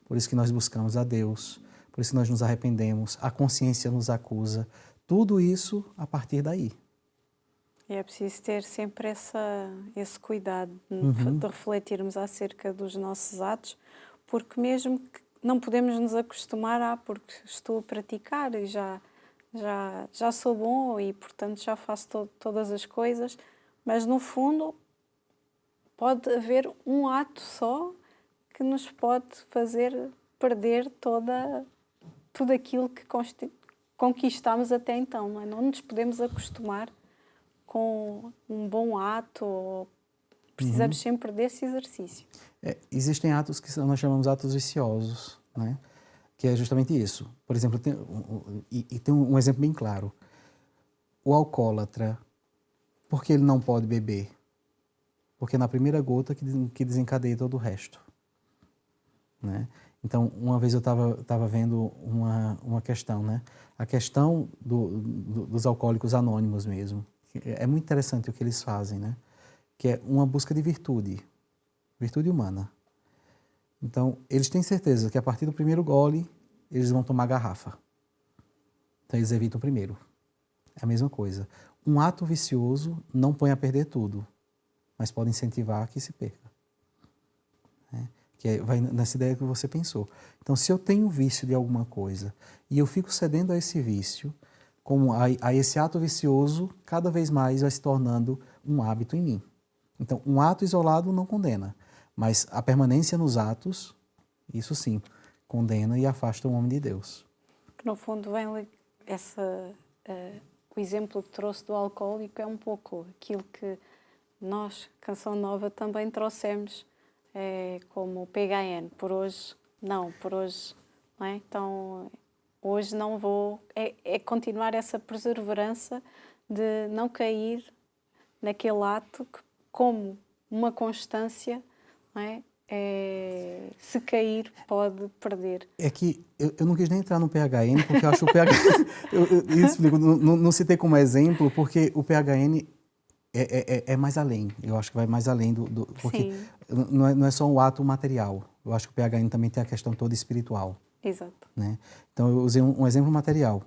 por isso que nós buscamos a Deus, por isso que nós nos arrependemos, a consciência nos acusa. Tudo isso a partir daí. E é preciso ter sempre esse cuidado de refletirmos acerca dos nossos atos, porque mesmo que não podemos nos acostumar porque estou a praticar e já sou bom e, portanto, já faço todas as coisas, mas, no fundo, pode haver um ato só que nos pode fazer perder tudo aquilo que conquistamos até então. Não nos podemos acostumar com um bom ato, precisamos sempre desse exercício. Existem atos que nós chamamos de atos viciosos, né? Que é justamente isso. Por exemplo, tem um exemplo bem claro. O alcoólatra, por que ele não pode beber? Porque é na primeira gota que desencadeia todo o resto, né? Então, uma vez eu estava vendo uma questão, né? A questão dos alcoólicos anônimos mesmo. É muito interessante o que eles fazem, né? Que é uma busca de virtude humana. Então, eles têm certeza que a partir do primeiro gole, eles vão tomar garrafa. Então, eles evitam o primeiro. É a mesma coisa. Um ato vicioso não põe a perder tudo, mas pode incentivar que se perca. Vai nessa ideia que você pensou. Então, se eu tenho vício de alguma coisa e eu fico cedendo a esse vício, como a esse ato vicioso, cada vez mais vai se tornando um hábito em mim. Então, um ato isolado não condena, mas a permanência nos atos, isso sim, condena e afasta o homem de Deus. No fundo, vem o exemplo que trouxe do alcoólico é um pouco aquilo que nós, Canção Nova, também trouxemos como PHN. Por hoje, não é? Então, hoje não vou... É continuar essa perseverança de não cair naquele ato que, como uma constância, não é? Se cair, pode perder. É que eu não quis nem entrar no PHN, porque eu acho que o PHN... eu explico, não citei como exemplo, porque o PHN é mais além. Eu acho que vai mais além porque não é só um ato material. Eu acho que o PHN também tem a questão toda espiritual. Exato. Né? Então, eu usei um exemplo material.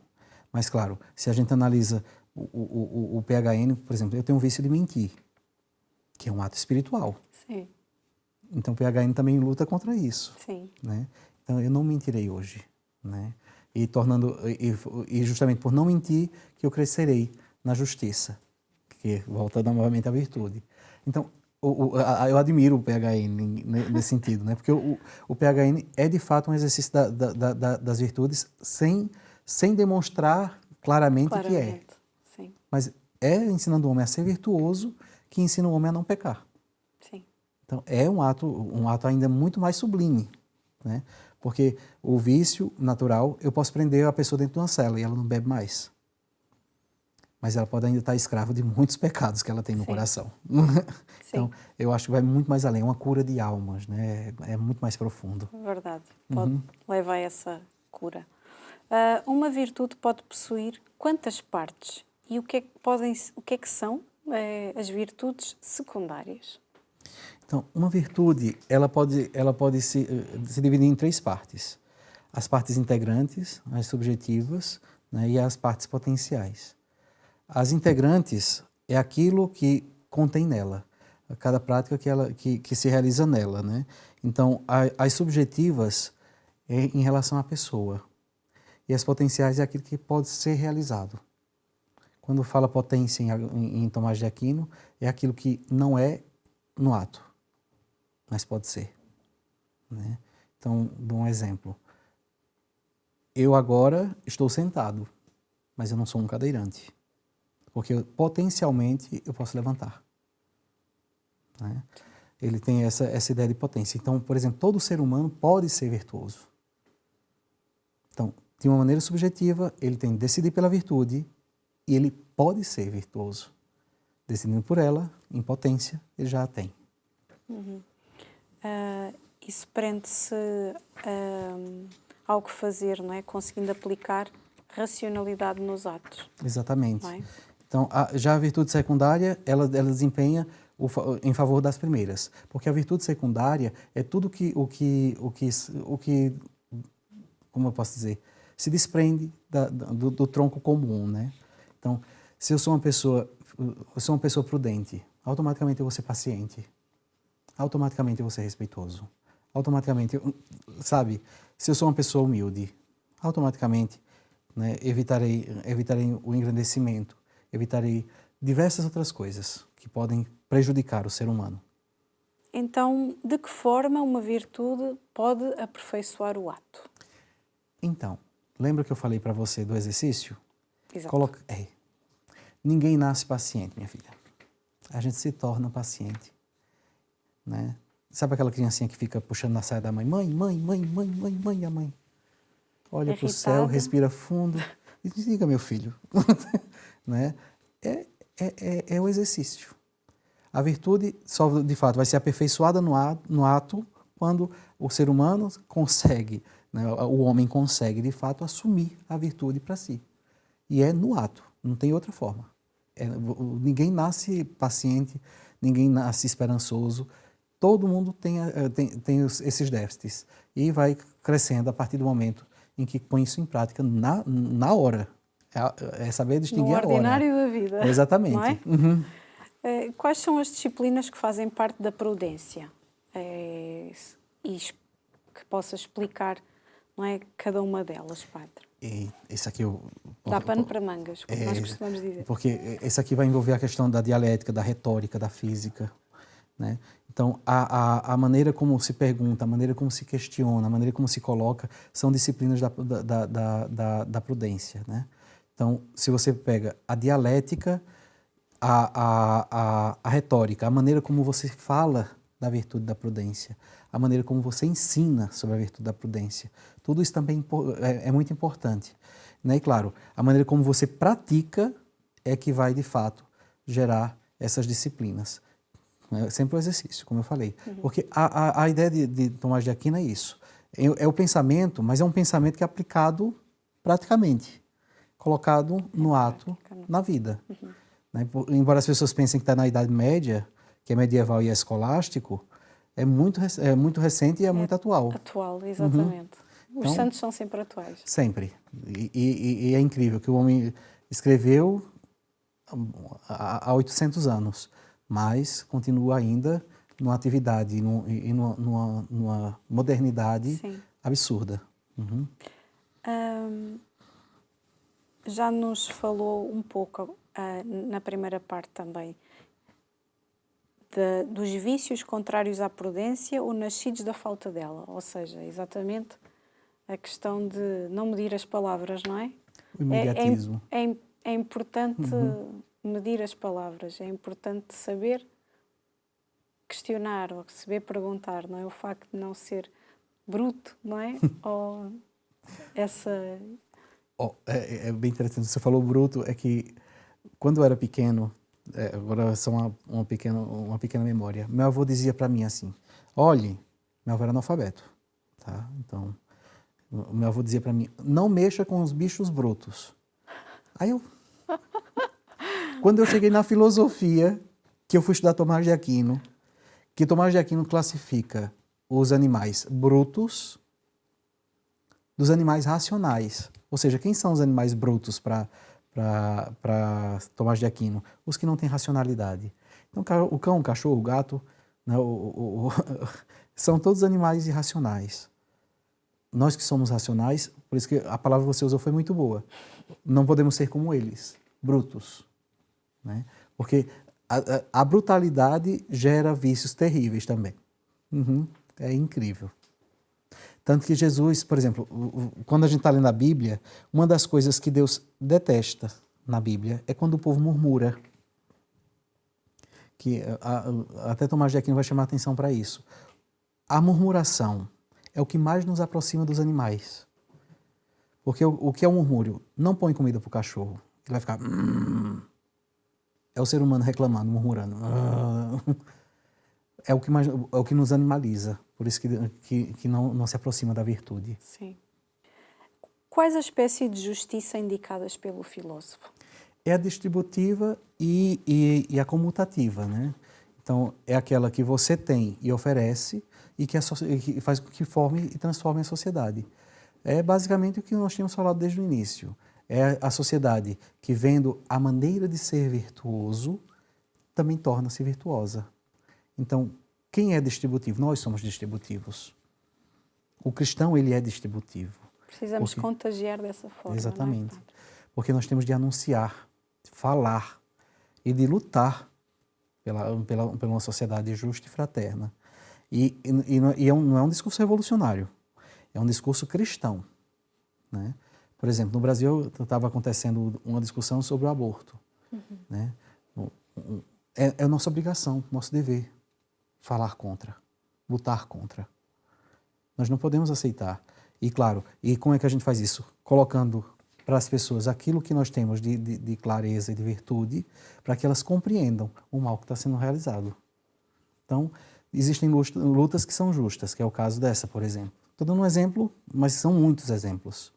Mas, claro, se a gente analisa o PHN, por exemplo, eu tenho um vício de mentir, que é um ato espiritual. Sim. Então, o PHN também luta contra isso. Sim. Né? Então, eu não mentirei hoje. Né? E justamente por não mentir, que eu crescerei na justiça, que volta novamente à virtude. Então, eu admiro o PHN nesse sentido, né? Porque o PHN é, de fato, um exercício das virtudes sem demonstrar claramente que é. Sim. Mas é ensinando o homem a ser virtuoso que ensina o homem a não pecar. Sim. Então, é um ato ainda muito mais sublime, né? Porque o vício natural, eu posso prender a pessoa dentro de uma cela e ela não bebe mais. Mas ela pode ainda estar escrava de muitos pecados que ela tem no coração. Então, eu acho que vai muito mais além. É uma cura de almas, né? É muito mais profundo. Verdade. Pode levar a essa cura. Uma virtude pode possuir quantas partes? E o que é que são as virtudes secundárias? Então, uma virtude, ela pode se dividir em 3 partes. As partes integrantes, as subjetivas, né, e as partes potenciais. As integrantes é aquilo que contém nela, cada prática que se realiza nela, né? Então, as subjetivas é em relação à pessoa e as potenciais é aquilo que pode ser realizado. Quando fala potência em Tomás de Aquino, é aquilo que não é no ato, mas pode ser, né? Então, dou um exemplo. Eu agora estou sentado, mas eu não sou um cadeirante. Porque potencialmente eu posso levantar. Né? Ele tem essa ideia de potência. Então, por exemplo, todo ser humano pode ser virtuoso. Então, de uma maneira subjetiva, ele tem que decidir pela virtude e ele pode ser virtuoso. Decidindo por ela, em potência, ele já a tem. Isso prende-se ao que fazer, não é? Conseguindo aplicar racionalidade nos atos. Exatamente. Não é? Então, já a virtude secundária, ela desempenha em favor das primeiras. Porque a virtude secundária é tudo como eu posso dizer, se desprende do tronco comum, né? Então, se eu sou uma pessoa prudente, automaticamente eu vou ser paciente, automaticamente eu vou ser respeitoso, automaticamente, sabe? Se eu sou uma pessoa humilde, automaticamente, né, evitarei o engrandecimento, evitarei diversas outras coisas que podem prejudicar o ser humano. Então, de que forma uma virtude pode aperfeiçoar o ato? Então, lembra que eu falei para você do exercício? Exato. Ninguém nasce paciente, minha filha. A gente se torna paciente, né? Sabe aquela criancinha que fica puxando na saia da mãe? Mãe, a mãe. Olha para o céu, respira fundo e diga, meu filho. Né? É o exercício. A virtude só, de fato, vai ser aperfeiçoada no ato quando o ser humano consegue, né, o homem consegue, de fato, assumir a virtude para si. E é no ato, não tem outra forma. Ninguém nasce paciente, ninguém nasce esperançoso. Todo mundo tem esses déficits e vai crescendo a partir do momento em que põe isso em prática na hora. É saber distinguir a hora. No ordinário da vida. Exatamente. Não é? Uhum. Quais são as disciplinas que fazem parte da prudência? E que possa explicar, não é, cada uma delas, Padre. Isso aqui Dá pano para mangas, como nós costumamos dizer. Porque isso aqui vai envolver a questão da dialética, da retórica, da física, né? Então, a maneira como se pergunta, a maneira como se questiona, a maneira como se coloca, são disciplinas da prudência, né? Então, se você pega a dialética, a retórica, a maneira como você fala da virtude da prudência, a maneira como você ensina sobre a virtude da prudência, tudo isso também é muito importante, né? E claro, a maneira como você pratica é que vai, de fato, gerar essas disciplinas. É sempre o exercício, como eu falei. Uhum. Porque a ideia de Tomás de Aquino é isso. É o pensamento, mas é um pensamento que é aplicado praticamente, colocado no ato, na vida. Uhum. Né? Embora as pessoas pensem que está na Idade Média, que é medieval e é escolástico, é muito recente e é muito atual. Atual, exatamente. Uhum. Os santos são sempre atuais. Sempre. E é incrível que o homem escreveu há 800 anos. Mas continua ainda numa atividade e numa modernidade Sim. absurda. Uhum. Já nos falou um pouco, na primeira parte também, dos vícios contrários à prudência ou nascidos da falta dela. Ou seja, exatamente a questão de não medir as palavras, não é? O imediatismo. É importante... medir as palavras, é importante saber questionar ou saber perguntar, não é? O facto de não ser bruto, não é? Ou essa... É bem interessante, você falou bruto, é que quando eu era pequeno, agora só uma pequena memória, meu avô dizia para mim assim, olhe, meu avô era analfabeto, tá? Então, meu avô dizia para mim, não mexa com os bichos brutos. Aí eu... Quando eu cheguei na filosofia, que eu fui estudar Tomás de Aquino, que Tomás de Aquino classifica os animais brutos dos animais racionais. Ou seja, quem são os animais brutos para Tomás de Aquino? Os que não têm racionalidade. Então, o cão, o cachorro, o gato, né, são todos animais irracionais. Nós que somos racionais, por isso que a palavra que você usou foi muito boa, não podemos ser como eles, brutos. Né? Porque a brutalidade gera vícios terríveis também. Uhum. É incrível. Tanto que Jesus, por exemplo, quando a gente está lendo a Bíblia, uma das coisas que Deus detesta na Bíblia é quando o povo murmura. Que até Tomás de Aquino vai chamar a atenção para isso. A murmuração é o que mais nos aproxima dos animais. Porque o que é o murmúrio? Não põe comida para o cachorro. Ele vai ficar... É o ser humano reclamando, murmurando. É o que nos animaliza. Por isso que não se aproxima da virtude. Sim. Quais as espécies de justiça indicadas pelo filósofo? É a distributiva e a comutativa, né? Então, é aquela que você tem e oferece e que faz com que forme e transforme a sociedade. É basicamente o que nós tínhamos falado desde o início. É a sociedade que, vendo a maneira de ser virtuoso, também torna-se virtuosa. Então, quem é distributivo? Nós somos distributivos. O cristão, ele é distributivo. Precisamos contagiar dessa forma. Exatamente. Não é? Porque nós temos de anunciar, falar e de lutar pela uma sociedade justa e fraterna. E não é um discurso revolucionário, é um discurso cristão, né? Por exemplo, no Brasil estava acontecendo uma discussão sobre o aborto. Né? É nossa obrigação, nosso dever, falar contra, lutar contra. Nós não podemos aceitar. E claro, e como é que a gente faz isso? Colocando para as pessoas aquilo que nós temos de clareza e de virtude, para que elas compreendam o mal que está sendo realizado. Então, existem lutas que são justas, que é o caso dessa, por exemplo. Estou dando um exemplo, mas são muitos exemplos.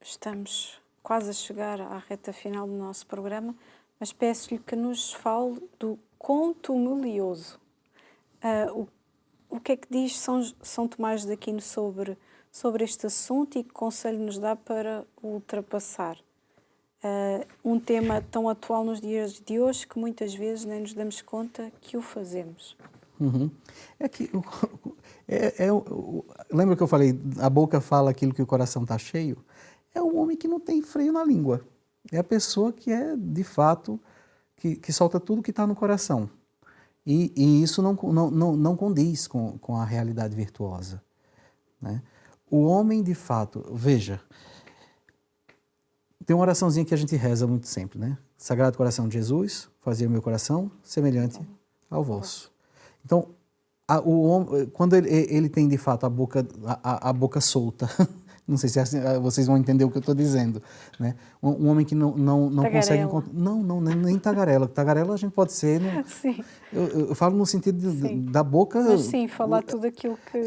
Estamos quase a chegar à reta final do nosso programa, mas peço-lhe que nos fale do contumilioso. O que é que diz São Tomás de Aquino sobre este assunto e que conselho nos dá para o ultrapassar? Um tema tão atual nos dias de hoje que muitas vezes nem nos damos conta que o fazemos. É que lembra que eu falei, a boca fala aquilo que o coração está cheio? É o homem que não tem freio na língua. É a pessoa que é, de fato, que solta tudo que está no coração. E isso não condiz com a realidade virtuosa. Né? O homem, de fato, veja, tem uma oraçãozinha que a gente reza muito sempre, né? Sagrado Coração de Jesus, fazia o meu coração semelhante ao vosso. Então, o homem, quando ele tem, de fato, a boca solta, não sei se vocês vão entender o que eu estou dizendo, né? Um homem que não consegue... nem tagarela. Tagarela a gente pode ser... Sim. Eu falo no sentido da boca... Mas sim, falar tudo aquilo que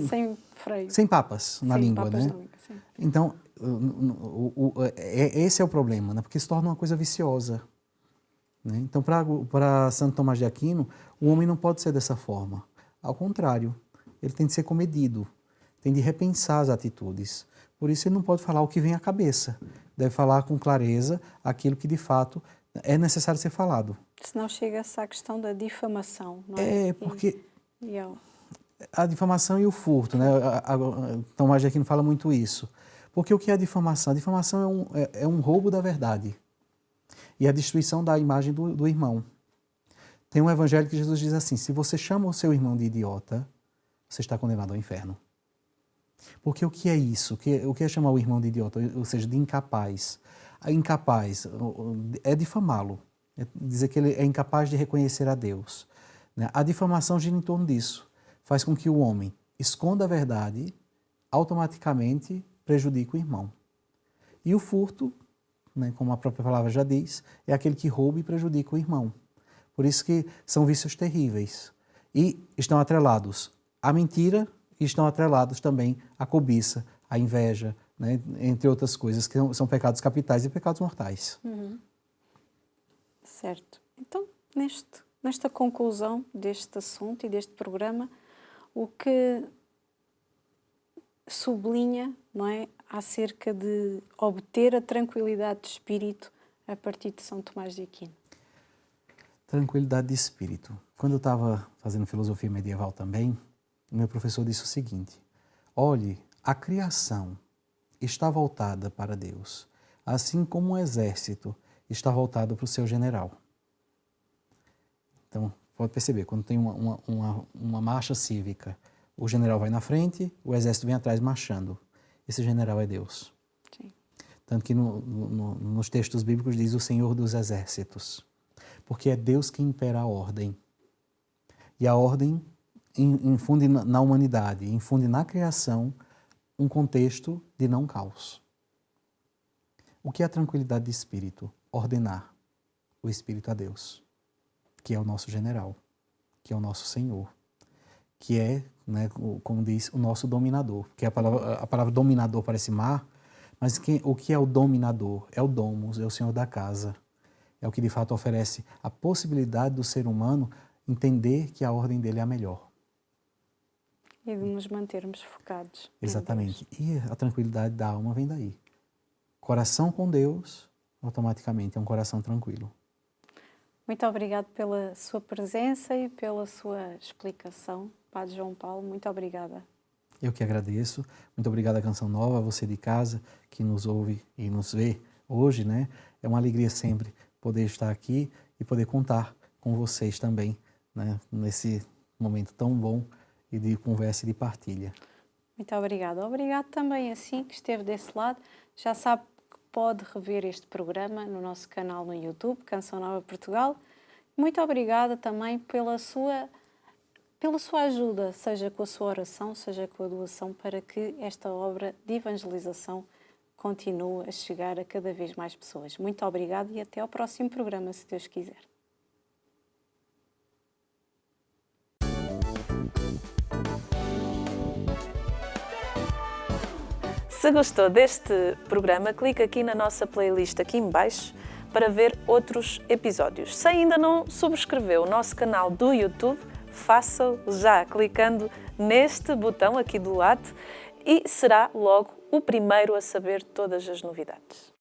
sem freio. Sem papas na língua, papas né? na língua, sim. Então, esse é o problema, né? Porque se torna uma coisa viciosa. Né? Então, para Santo Tomás de Aquino, o homem não pode ser dessa forma. Ao contrário, ele tem de ser comedido, tem de repensar as atitudes. Por isso, ele não pode falar o que vem à cabeça. Deve falar com clareza aquilo que, de fato, é necessário ser falado. Senão chega-se à questão da difamação, não é? Porque a difamação e o furto, né? Tomás de Aquino fala muito isso. Porque o que é a difamação? A difamação é um roubo da verdade e a destruição da imagem do irmão. Tem um evangelho que Jesus diz assim, se você chama o seu irmão de idiota, você está condenado ao inferno. Porque o que é isso? O que é chamar o irmão de idiota? Ou seja, de incapaz. Incapaz é difamá-lo, é dizer que ele é incapaz de reconhecer a Deus. A difamação gira em torno disso. Faz com que o homem esconda a verdade, automaticamente prejudica o irmão. E o furto, né, como a própria palavra já diz, é aquele que rouba e prejudica o irmão. Por isso que são vícios terríveis. E estão atrelados à mentira e estão atrelados também à cobiça, à inveja, né, entre outras coisas, que são pecados capitais e pecados mortais. Certo. Então, nesta conclusão deste assunto e deste programa, o que sublinha, não é, acerca de obter a tranquilidade de espírito a partir de São Tomás de Aquino? Tranquilidade de espírito. Quando eu estava fazendo filosofia medieval também, o meu professor disse o seguinte, olhe, a criação está voltada para Deus, assim como um exército está voltado para o seu general. Então, pode perceber, quando tem uma marcha cívica, o general vai na frente, o exército vem atrás marchando. Esse general é Deus. Sim. Tanto que nos textos bíblicos diz o Senhor dos Exércitos. Porque é Deus que impera a ordem. E a ordem infunde na humanidade, infunde na criação um contexto de não caos. O que é a tranquilidade de espírito? Ordenar o espírito a Deus, que é o nosso general, que é o nosso Senhor. que é, né, como diz, o nosso dominador. Porque a palavra dominador parece má, mas o que é o dominador? É o domus, é o senhor da casa. É o que de fato oferece a possibilidade do ser humano entender que a ordem dele é a melhor. E de nos mantermos focados. Exatamente. E a tranquilidade da alma vem daí. Coração com Deus, automaticamente é um coração tranquilo. Muito obrigado pela sua presença e pela sua explicação, Padre João Paulo. Muito obrigada. Eu que agradeço. Muito obrigado à Canção Nova, a você de casa que nos ouve e nos vê hoje, né? É uma alegria sempre poder estar aqui e poder contar com vocês também, né? Nesse momento tão bom e de conversa e de partilha. Muito obrigada. Obrigado também assim que esteve desse lado. Já sabe que pode rever este programa no nosso canal no YouTube, Canção Nova Portugal. Muito obrigada também pela sua ajuda, seja com a sua oração, seja com a doação, para que esta obra de evangelização continue a chegar a cada vez mais pessoas. Muito obrigada e até ao próximo programa, se Deus quiser. Se gostou deste programa, clique aqui na nossa playlist aqui em baixo para ver outros episódios. Se ainda não subscreveu o nosso canal do YouTube, faça-o já clicando neste botão aqui do lado e será logo o primeiro a saber todas as novidades.